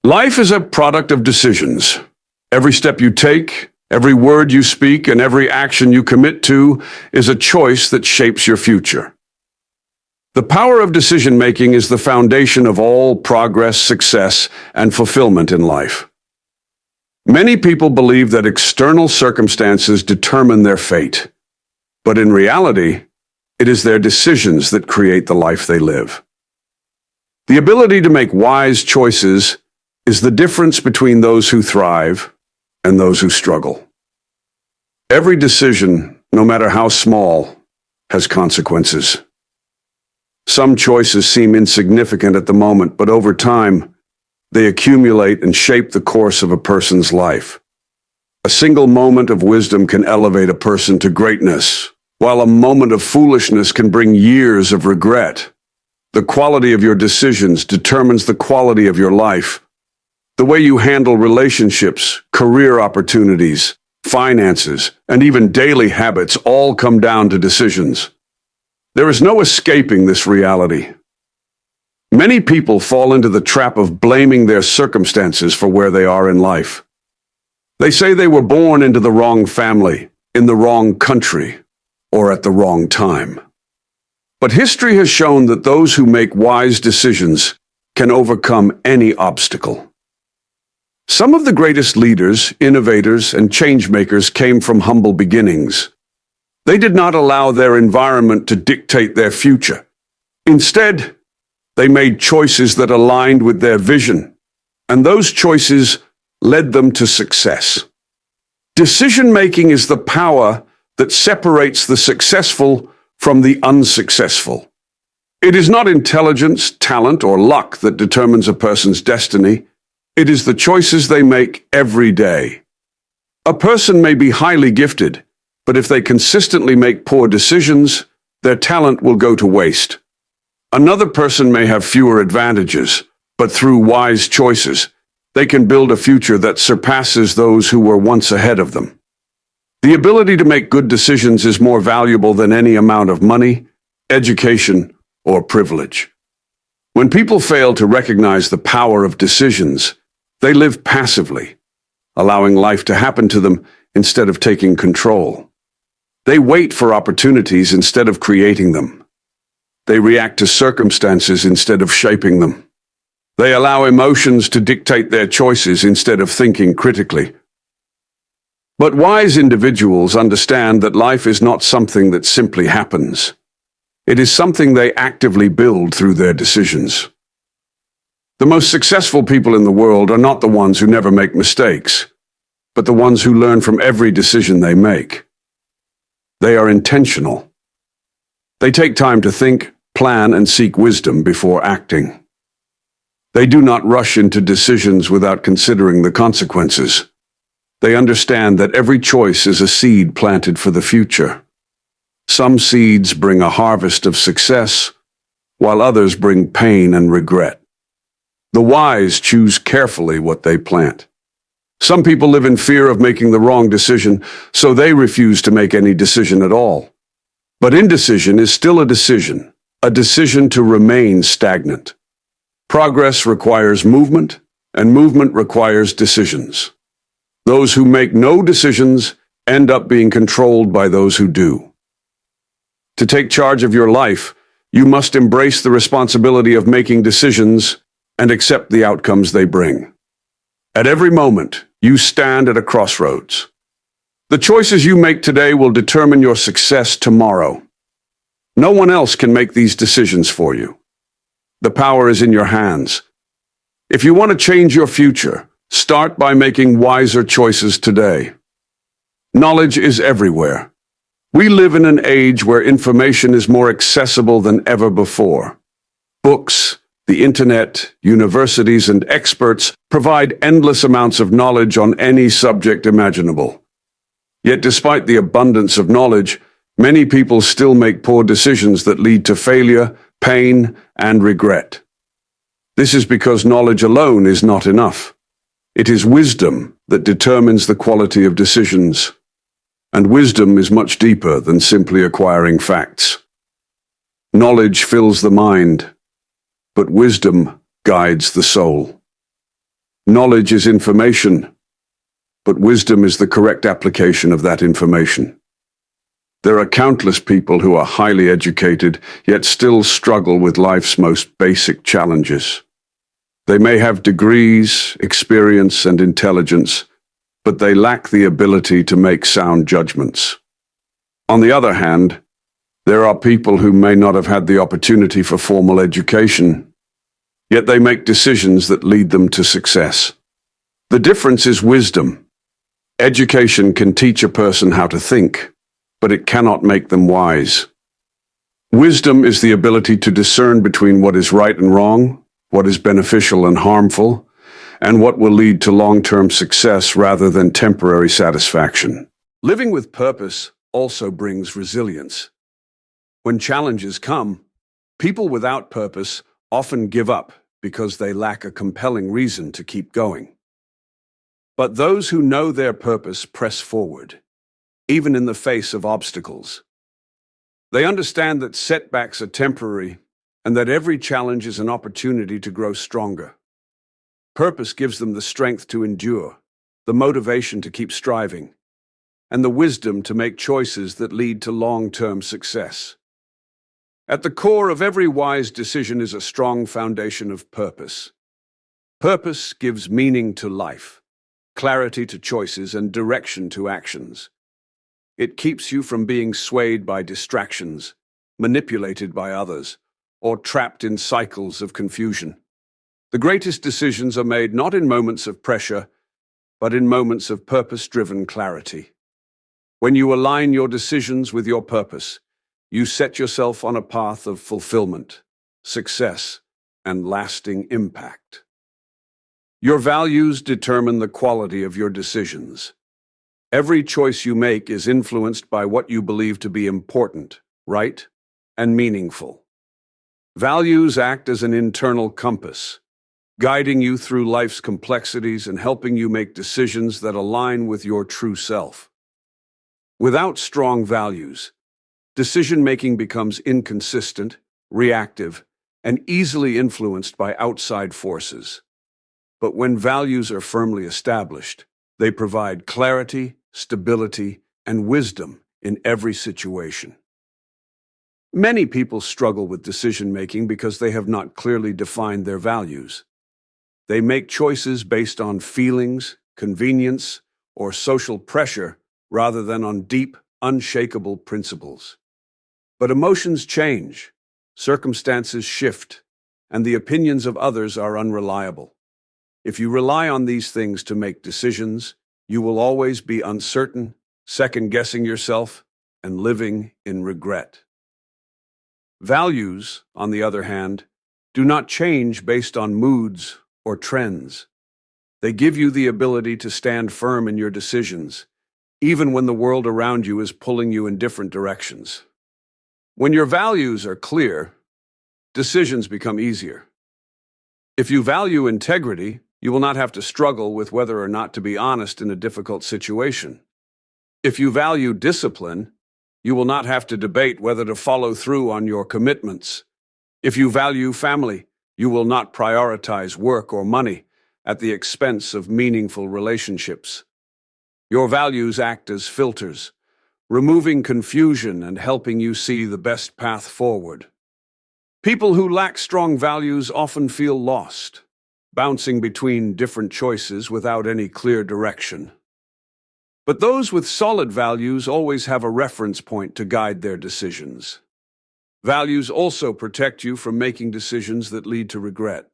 Life is a product of decisions. Every step you take, every word you speak, and every action you commit to is a choice that shapes your future. The power of decision-making is the foundation of all progress, success, and fulfillment in life. Many people believe that external circumstances determine their fate, but in reality, it is their decisions that create the life they live. The ability to make wise choices is the difference between those who thrive and those who struggle. Every decision, no matter how small, has consequences. Some choices seem insignificant at the moment, but over time, they accumulate and shape the course of a person's life. A single moment of wisdom can elevate a person to greatness, while a moment of foolishness can bring years of regret. The quality of your decisions determines the quality of your life. The way you handle relationships, career opportunities, finances, and even daily habits all come down to decisions. There is no escaping this reality. Many people fall into the trap of blaming their circumstances for where they are in life. They say they were born into the wrong family, in the wrong country, or at the wrong time. But history has shown that those who make wise decisions can overcome any obstacle. Some of the greatest leaders, innovators, and change-makers came from humble beginnings. They did not allow their environment to dictate their future. Instead, they made choices that aligned with their vision, and those choices led them to success. Decision-making is the power that separates the successful from the unsuccessful. It is not intelligence, talent, or luck that determines a person's destiny. It is the choices they make every day. A person may be highly gifted, but if they consistently make poor decisions, their talent will go to waste. Another person may have fewer advantages, but through wise choices, they can build a future that surpasses those who were once ahead of them. The ability to make good decisions is more valuable than any amount of money, education, or privilege. When people fail to recognize the power of decisions, they live passively, allowing life to happen to them instead of taking control. They wait for opportunities instead of creating them. They react to circumstances instead of shaping them. They allow emotions to dictate their choices instead of thinking critically. But wise individuals understand that life is not something that simply happens. It is something they actively build through their decisions. The most successful people in the world are not the ones who never make mistakes, but the ones who learn from every decision they make. They are intentional. They take time to think, plan, and seek wisdom before acting. They do not rush into decisions without considering the consequences. They understand that every choice is a seed planted for the future. Some seeds bring a harvest of success, while others bring pain and regret. The wise choose carefully what they plant. Some people live in fear of making the wrong decision, so they refuse to make any decision at all. But indecision is still a decision to remain stagnant. Progress requires movement, and movement requires decisions. Those who make no decisions end up being controlled by those who do. To take charge of your life, you must embrace the responsibility of making decisions and accept the outcomes they bring. At every moment, you stand at a crossroads. The choices you make today will determine your success tomorrow. No one else can make these decisions for you. The power is in your hands. If you want to change your future, start by making wiser choices today. Knowledge is everywhere. We live in an age where information is more accessible than ever before. Books, the internet, universities, and experts provide endless amounts of knowledge on any subject imaginable. Yet despite the abundance of knowledge, many people still make poor decisions that lead to failure, pain, and regret. This is because knowledge alone is not enough. It is wisdom that determines the quality of decisions. And wisdom is much deeper than simply acquiring facts. Knowledge fills the mind, but wisdom guides the soul. Knowledge is information, but wisdom is the correct application of that information. There are countless people who are highly educated, yet still struggle with life's most basic challenges. They may have degrees, experience, and intelligence, but they lack the ability to make sound judgments. On the other hand, there are people who may not have had the opportunity for formal education, yet they make decisions that lead them to success. The difference is wisdom. Education can teach a person how to think, but it cannot make them wise. Wisdom is the ability to discern between what is right and wrong, what is beneficial and harmful, and what will lead to long-term success rather than temporary satisfaction. Living with purpose also brings resilience. When challenges come, people without purpose often give up because they lack a compelling reason to keep going. But those who know their purpose press forward, even in the face of obstacles. They understand that setbacks are temporary and that every challenge is an opportunity to grow stronger. Purpose gives them the strength to endure, the motivation to keep striving, and the wisdom to make choices that lead to long-term success. At the core of every wise decision is a strong foundation of purpose. Purpose gives meaning to life, clarity to choices, and direction to actions. It keeps you from being swayed by distractions, manipulated by others, or trapped in cycles of confusion. The greatest decisions are made not in moments of pressure, but in moments of purpose-driven clarity. When you align your decisions with your purpose, you set yourself on a path of fulfillment, success, and lasting impact. Your values determine the quality of your decisions. Every choice you make is influenced by what you believe to be important, right, and meaningful. Values act as an internal compass, guiding you through life's complexities and helping you make decisions that align with your true self. Without strong values, decision-making becomes inconsistent, reactive, and easily influenced by outside forces. But when values are firmly established, they provide clarity, stability, and wisdom in every situation. Many people struggle with decision-making because they have not clearly defined their values. They make choices based on feelings, convenience, or social pressure rather than on deep, unshakable principles. But emotions change, circumstances shift, and the opinions of others are unreliable. If you rely on these things to make decisions, you will always be uncertain, second-guessing yourself, and living in regret. Values, on the other hand, do not change based on moods or trends. They give you the ability to stand firm in your decisions, even when the world around you is pulling you in different directions. When your values are clear, decisions become easier. If you value integrity, you will not have to struggle with whether or not to be honest in a difficult situation. If you value discipline, you will not have to debate whether to follow through on your commitments. If you value family, you will not prioritize work or money at the expense of meaningful relationships. Your values act as filters, removing confusion and helping you see the best path forward. People who lack strong values often feel lost, bouncing between different choices without any clear direction. But those with solid values always have a reference point to guide their decisions. Values also protect you from making decisions that lead to regret.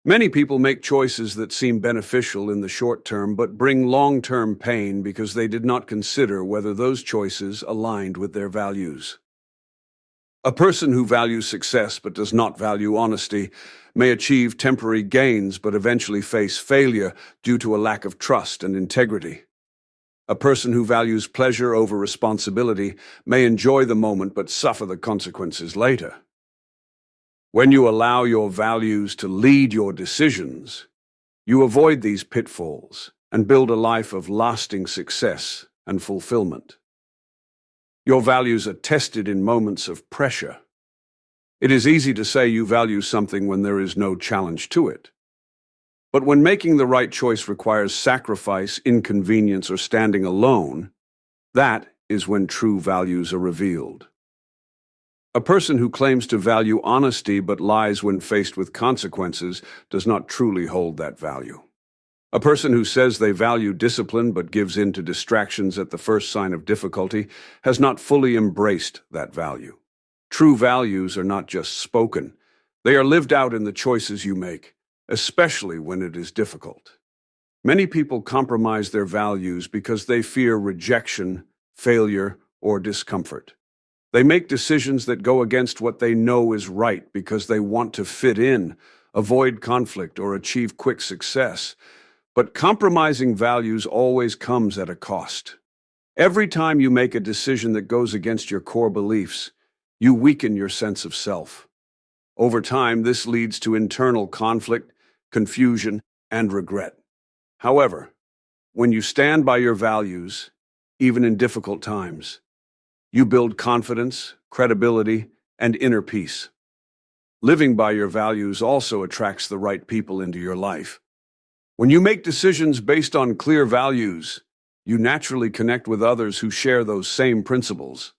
Many people make choices that seem beneficial in the short term but bring long-term pain because they did not consider whether those choices aligned with their values. A person who values success but does not value honesty may achieve temporary gains but eventually face failure due to a lack of trust and integrity. A person who values pleasure over responsibility may enjoy the moment but suffer the consequences later. When you allow your values to lead your decisions, you avoid these pitfalls and build a life of lasting success and fulfillment. Your values are tested in moments of pressure. It is easy to say you value something when there is no challenge to it. But when making the right choice requires sacrifice, inconvenience, or standing alone, that is when true values are revealed. A person who claims to value honesty but lies when faced with consequences does not truly hold that value. A person who says they value discipline but gives in to distractions at the first sign of difficulty has not fully embraced that value. True values are not just spoken, they are lived out in the choices you make, especially when it is difficult. Many people compromise their values because they fear rejection, failure, or discomfort. They make decisions that go against what they know is right because they want to fit in, avoid conflict, or achieve quick success. But compromising values always comes at a cost. Every time you make a decision that goes against your core beliefs, you weaken your sense of self. Over time, this leads to internal conflict, confusion, and regret. However, when you stand by your values, even in difficult times, you build confidence, credibility, and inner peace. Living by your values also attracts the right people into your life. When you make decisions based on clear values, you naturally connect with others who share those same principles.